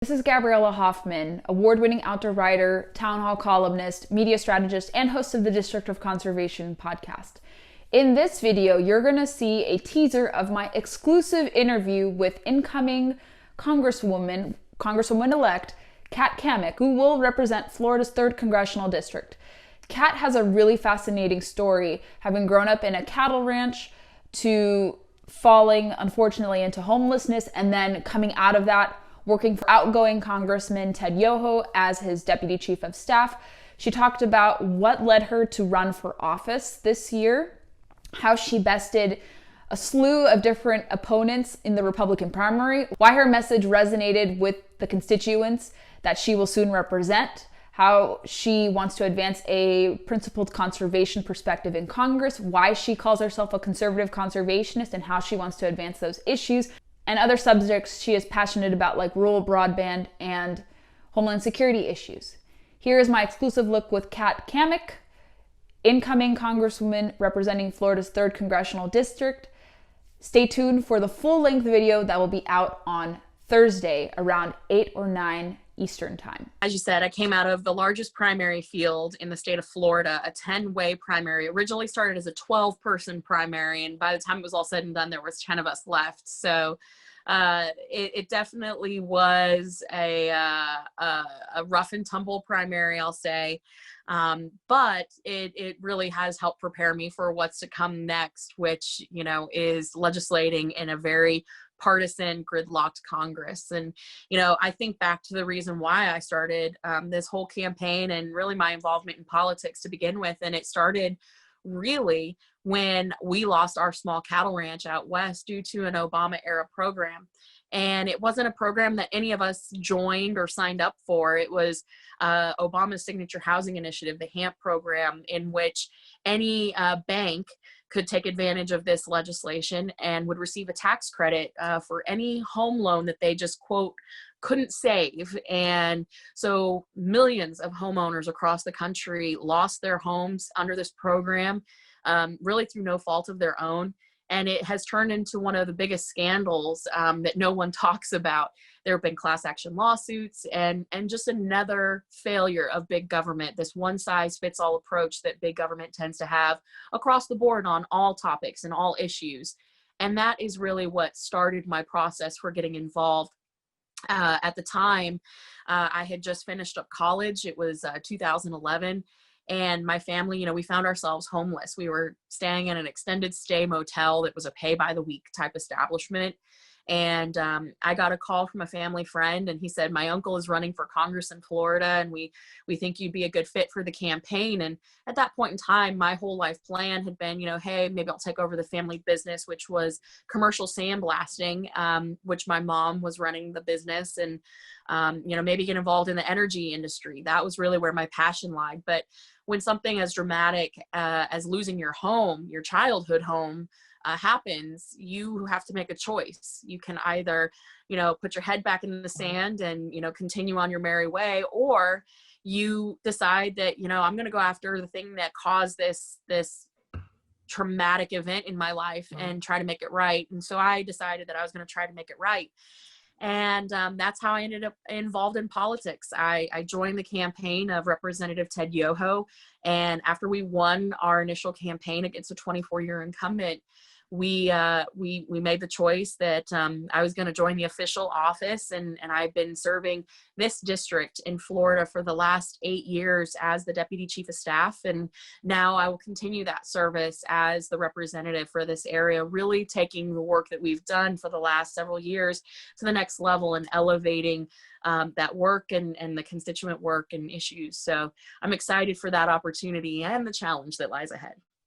This is Gabriella Hoffman, award-winning outdoor writer, town hall columnist, media strategist, and host of the District of Conservation podcast. In this video, you're going to see a teaser of my exclusive interview with incoming Congresswoman-elect Kat Cammack, who will represent Florida's 3rd Congressional District. Kat has a really fascinating story, having grown up in a cattle ranch to falling, unfortunately, into homelessness, and then coming out of that, working for outgoing Congressman Ted Yoho as his deputy chief of staff. She talked about what led her to run for office this year, how she bested a slew of different opponents in the Republican primary, why her message resonated with the constituents that she will soon represent, how she wants to advance a principled conservation perspective in Congress, why she calls herself a conservative conservationist, and how she wants to advance those issues, and other subjects she is passionate about, like rural broadband and homeland security issues. Here is my exclusive look with Kat Cammack, incoming Congresswoman representing Florida's 3rd Congressional District. Stay tuned for the full-length video that will be out on Thursday around 8 or 9 Eastern time. As you said, I came out of the largest primary field in the state of Florida, a 10-way primary. Originally started as a 12-person primary, and by the time it was all said and done, there was 10 of us left. So it definitely was a rough and tumble primary, I'll say. But it really has helped prepare me for what's to come next, which, you know, is legislating in a very partisan, gridlocked Congress. And, you know, I think back to the reason why I started this whole campaign and really my involvement in politics to begin with. And it started really when we lost our small cattle ranch out west due to an Obama era program. And it wasn't a program that any of us joined or signed up for. It was Obama's signature housing initiative, the HAMP program, in which any bank could take advantage of this legislation and would receive a tax credit for any home loan that they just, quote, couldn't save. And so millions of homeowners across the country lost their homes under this program, really through no fault of their own. And it has turned into one of the biggest scandals that no one talks about. There have been class action lawsuits and just another failure of big government, this one size fits all approach that big government tends to have across the board on all topics and all issues. And that is really what started my process for getting involved. At the time, I had just finished up college. It was 2011. And my family, you know, we found ourselves homeless. We were staying in an extended stay motel that was a pay by the week type establishment. And I got a call from a family friend, and he said, my uncle is running for Congress in Florida, and we think you'd be a good fit for the campaign. And at that point in time, my whole life plan had been, you know, hey, maybe I'll take over the family business, which was commercial sandblasting, which my mom was running the business, and, you know, maybe get involved in the energy industry. That was really where my passion lied. But when something as dramatic as losing your home, your childhood home, happens, you have to make a choice. You can either, you know, put your head back in the sand and, you know, continue on your merry way, or you decide that, you know, I'm going to go after the thing that caused this traumatic event in my life and try to make it right. And so I decided that I was going to try to make it right. And that's how I ended up involved in politics. I joined the campaign of Representative Ted Yoho. And after we won our initial campaign against a 24-year incumbent, we made the choice that I was going to join the official office, and I've been serving this district in Florida for the last 8 years as the deputy chief of staff, and now I will continue that service as the representative for this area, really taking the work that we've done for the last several years to the next level and elevating that work and the constituent work and issues. So I'm excited for that opportunity and the challenge that lies ahead.